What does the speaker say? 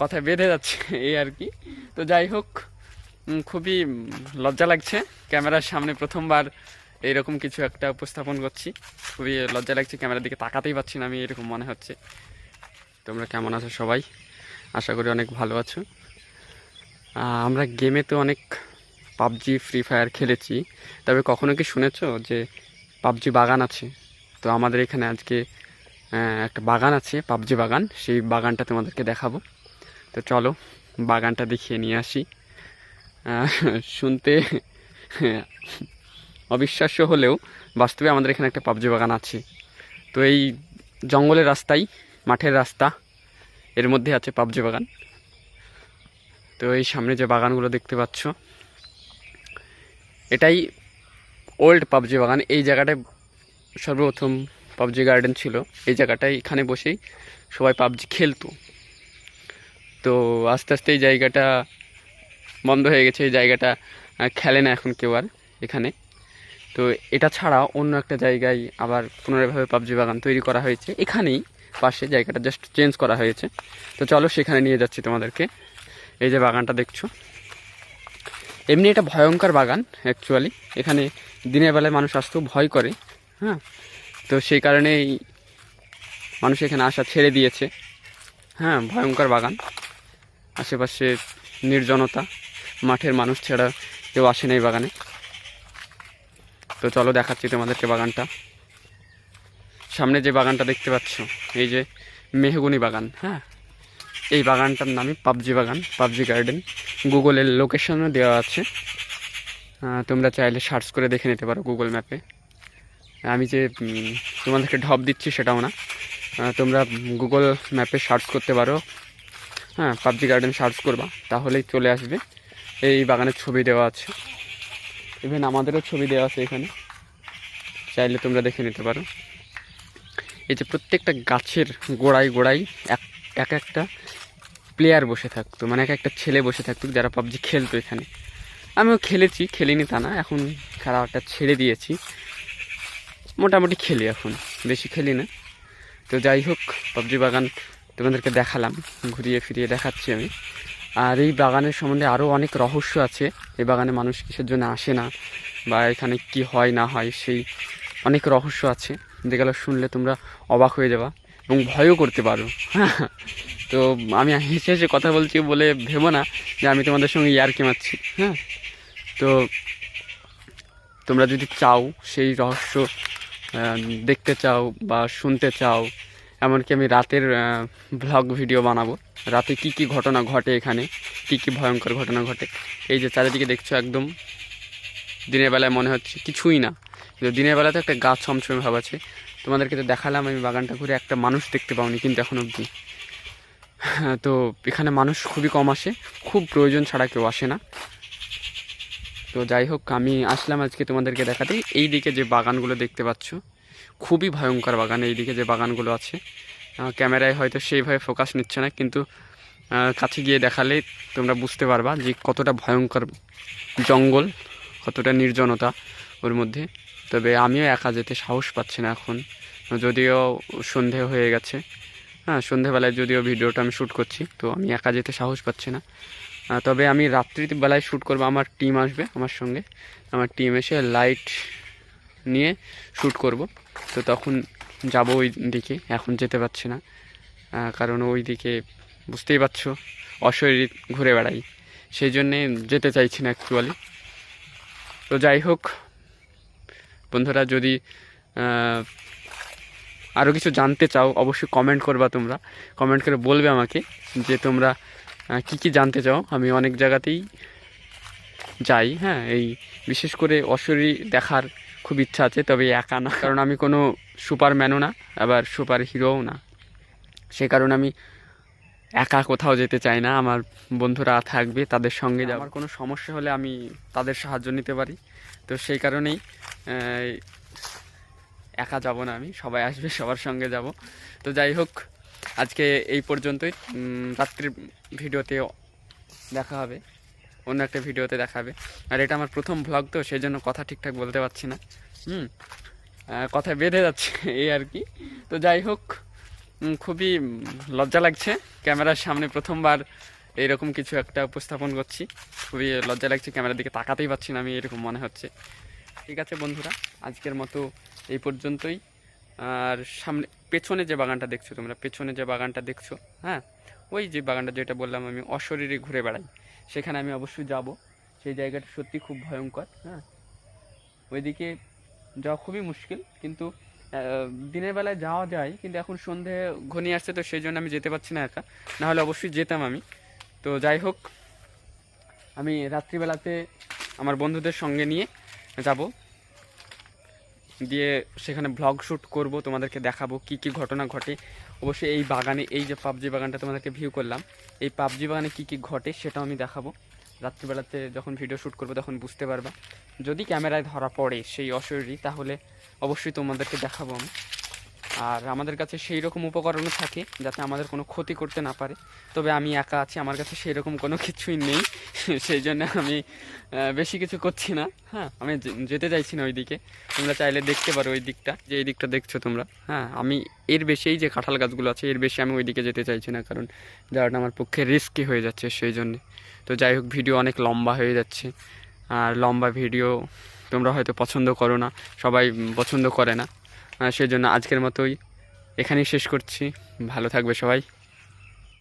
কথায় বেঁধে যাচ্ছে এই আর কি। তো যাই হোক, খুবই লজ্জা লাগছে ক্যামেরার সামনে প্রথমবার এইরকম কিছু একটা উপস্থাপন করছি। খুবই লজ্জা লাগছে, ক্যামেরার দিকে তাকাতেই পারছি না আমি, এরকম মনে হচ্ছে। তোমরা কেমন আছো সবাই? আশা করি অনেক ভালো আছো। আমরা গেমে তো অনেক পাবজি ফ্রি ফায়ার খেলেছি, তবে কখনো কি শুনেছো যে পাবজি বাগান আছে? তো আমাদের এখানে আজকে একটা বাগান আছে, পাবজি বাগান। সেই বাগানটা তোমাদেরকে দেখাবো। তো চলো বাগানটা দেখিয়ে নিয়ে আসি। শুনতে অবিশ্বাস্য হলেও বাস্তবে আমাদের এখানে একটা পাবজি বাগান আছে। তো এই জঙ্গলের রাস্তায়, মাঠের রাস্তা, এর মধ্যে আছে পাবজি বাগান। তো এই সামনে যে বাগানগুলো দেখতে পাচ্ছ, এটাই ওল্ড পাবজি বাগান। এই জায়গাটায় সর্বপ্রথম পাবজি গার্ডেন ছিল। এই জায়গাটায়, এখানে বসেই সবাই পাবজি খেলতো। তো আস্তে আস্তে এই জায়গাটা বন্ধ হয়ে গেছে, এই জায়গাটা খেলে না এখন কেউ আর এখানে। তো এটা ছাড়া অন্য একটা জায়গায় আবার পুনরায়ভাবে পাবজি বাগান তৈরি করা হয়েছে, এখানেই পাশে, জায়গাটা জাস্ট চেঞ্জ করা হয়েছে। তো চলো সেখানে নিয়ে যাচ্ছি তোমাদেরকে। এই যে বাগানটা দেখছো, এমনি এটা ভয়ঙ্কর বাগান অ্যাকচুয়ালি। এখানে দিনের বেলায় মানুষ আসতেও ভয় করে। হ্যাঁ, তো সেই কারণেই মানুষ এখানে আসা ছেড়ে দিয়েছে। হ্যাঁ, ভয়ঙ্কর বাগান, আশেপাশে নির্জনতা, মাঠের মানুষ ছাড়া কেউ আসে না এই বাগানে। তো চলো দেখাচ্ছি তোমাদেরকে বাগানটা। সামনে যে বাগানটা দেখতে পাচ্ছ, এই যে মেহগনি বাগান। হ্যাঁ, এই বাগানটার নামই পাবজি বাগান, পাবজি গার্ডেন। গুগলের লোকেশনও দেওয়া আছে, তোমরা চাইলে সার্চ করে দেখে নিতে পারো গুগল ম্যাপে। আমি যে তোমাদেরকে ঢপ দিচ্ছি সেটাও না, তোমরা গুগল ম্যাপে সার্চ করতে পারো। হ্যাঁ, পাবজি গার্ডেন সার্চ করবা, তাহলেই চলে আসবে। এই বাগানের ছবি দেওয়া আছে, ইভেন আমাদেরও ছবি দেওয়া আছে এখানে, চাইলে তোমরা দেখে নিতে পারো। এই যে প্রত্যেকটা গাছের গোড়ায় গোড়ায় এক একটা প্লেয়ার বসে থাকতো, মানে এক একটা ছেলে বসে থাকতো যারা পাবজি খেলতো এখানে। আমিও খেলেছি, খেলিনি তা না, এখন খেলাটা ছেড়ে দিয়েছি। মোটামুটি খেলি এখন, বেশি খেলি না। তো যাই হোক, পাবজি বাগান তোমাদেরকে দেখালাম, ঘুরিয়ে ফিরিয়ে দেখাচ্ছি আমি। আর এই বাগানের সম্বন্ধে আরও অনেক রহস্য আছে। এই বাগানে মানুষ কিসের জন্য আসে না, বা এখানে কি হয় না হয়, সেই অনেক রহস্য আছে, যেগুলো শুনলে তোমরা অবাক হয়ে যাবা এবং ভয়ও করতে পারো। হ্যাঁ, তো আমি হেসে হেসে কথা বলছি বলে ভেবো না যে আমি তোমাদের সঙ্গে ইয়ার্কি মারছি। হ্যাঁ, তো তোমরা যদি চাও সেই রহস্য দেখতে চাও বা শুনতে চাও, এমনকি আমি রাতের ব্লগ ভিডিও বানাবো, রাতে কি কি ঘটনা ঘটে এখানে, কি কি ভয়ঙ্কর ঘটনা ঘটে। এই যে চারিদিকে দেখছো, একদম দিনের বেলায় মনে হচ্ছে কিছুই না, কিন্তু দিনের বেলাতে একটা গাছ ছমছমে ভাব আছে। তোমাদেরকে তো দেখালাম আমি বাগানটা ঘুরে, একটা মানুষ দেখতে পাওনি কিন্তু এখন অবধি। তো এখানে মানুষ খুবই কম আসে, খুব প্রয়োজন ছাড়া কেউ আসে না। তো যাই হোক, আমি আসলাম আজকে তোমাদেরকে দেখাতে। এই দিকে যে বাগানগুলো দেখতে পাচ্ছ, খুবই ভয়ঙ্কর বাগান। এই দিকে যে বাগানগুলো আছে, ক্যামেরায় হয়তো সেইভাবে ফোকাস নিচ্ছে না, কিন্তু কাছে গিয়ে দেখালে তোমরা বুঝতে পারবা যে কতটা ভয়ঙ্কর জঙ্গল, কতটা নির্জনতা ওর মধ্যে। তবে আমিও একা যেতে সাহস পাচ্ছি না এখন, যদিও সন্ধে হয়ে গেছে। হ্যাঁ, সন্ধেবেলায় যদিও ভিডিওটা আমি শ্যুট করছি, তো আমি একা যেতে সাহস পাচ্ছি না। তবে আমি রাত্রিবেলায় শ্যুট করবো, আমার টিম আসবে আমার সঙ্গে, আমার টিম এসে লাইট নিয়ে শ্যুট করব। তো তখন যাব ওই দিকে, এখন যেতে পারছি না, কারণ ওই দিকে বুঝতেই পারছো অশরীর ঘুরে বেড়াই, সেই জন্যে যেতে চাইছি না অ্যাকচুয়ালি। তো যাই হোক বন্ধুরা, যদি আরও কিছু জানতে চাও অবশ্যই কমেন্ট করবা, তোমরা কমেন্ট করে বলবে আমাকে যে তোমরা কি কি জানতে চাও। আমি অনেক জায়গাতেই যাই। হ্যাঁ, এই বিশেষ করে অশরীরী দেখার খুব ইচ্ছা আছে, তবে একা না, কারণ আমি কোনো সুপারম্যানও না, আবার সুপার হিরোও না। সে কারণে আমি একা কোথাও যেতে চাই না, আমার বন্ধুরা থাকবে, তাদের সঙ্গে যাব। আমার কোনো সমস্যা হলে আমি তাদের সাহায্য নিতে পারি। তো সেই কারণেই একা যাব না আমি, সবাই আসবে, সবার সঙ্গে যাব। তো যাই হোক, আজকে এই পর্যন্তই। রাত্রির ভিডিওতে দেখা হবে, অন্য একটা ভিডিওতে দেখাবে। আর এটা আমার প্রথম ভ্লগ, তো সেই জন্য কথা ঠিকঠাক বলতে পারছি না, কথায় বেঁধে যাচ্ছে এই আর কি। তো যাই হোক, খুবই লজ্জা লাগছে ক্যামেরার সামনে প্রথমবার এইরকম কিছু একটা উপস্থাপন করছি। খুবই লজ্জা লাগছে, ক্যামেরার দিকে তাকাতেই পারছি না আমি, এরকম মনে হচ্ছে। ঠিক আছে বন্ধুরা, আজকের মতো এই পর্যন্তই। আর সামনে পেছনে যে বাগানটা দেখছো তোমরা, পেছনে যে বাগানটা দেখছো, হ্যাঁ, ওই যে বাগানটা যেটা বললাম আমি অশরীরে ঘুরে বেড়াই, সেখানে আমি অবশ্যই যাব। সেই জায়গাটা সত্যি খুব ভয়ঙ্কর, হ্যাঁ, ওইদিকে যাওয়া খুবই মুশকিল, কিন্তু দিনের বেলায় যাওয়া যায়, কিন্তু এখন সন্ধে ঘনিয়ে আসছে তো সেই জন্য আমি যেতে পারছি না একা, নাহলে অবশ্যই যেতাম আমি। তো যাই হোক, আমি রাত্রিবেলাতে আমার বন্ধুদের সঙ্গে নিয়ে যাব, দিয়ে সেখানে ব্লগ শ্যুট করব, তোমাদেরকে দেখাবো কি কি ঘটনা ঘটে। অবশ্যই এই বাগানে, এই যে পাবজি বাগানটা তোমাদেরকে ভিউ করলাম, এই পাবজি বাগানে কি কি ঘটে সেটাও আমি দেখাবো। রাত্রিবেলাতে যখন ভিডিও শ্যুট করবো তখন বুঝতে পারবা, যদি ক্যামেরায় ধরা পড়ে সেই অশরীরী, তাহলে অবশ্যই তোমাদেরকে দেখাবো আমি। আর আমাদের কাছে সেই রকম উপকরণও থাকে যাতে আমাদের কোনো ক্ষতি করতে না পারে। তবে আমি একা আছি, আমার কাছে সেই রকম কোনো কিছুই নেই সেই জন্য আমি বেশি কিছু করছি না। হ্যাঁ, আমি যেতে চাইছি না ওই দিকে। তোমরা চাইলে দেখতে পারো ওই দিকটা, যে এই দিকটা দেখছো তোমরা। হ্যাঁ, আমি এর বেশি, এই যে কাঁঠাল গাছগুলো আছে এর বেশি আমি ওই দিকে যেতে চাইছি না, কারণ যাওয়াটা আমার পক্ষে রিস্কি হয়ে যাচ্ছে সেই জন্যে। তো যাই হোক, ভিডিও অনেক লম্বা হয়ে যাচ্ছে, আর লম্বা ভিডিও তোমরা হয়তো পছন্দ করো না, সবাই পছন্দ করে না। সেই জন্য আজকের মতোই এখানেই শেষ করছি। ভালো থাকবে সবাই।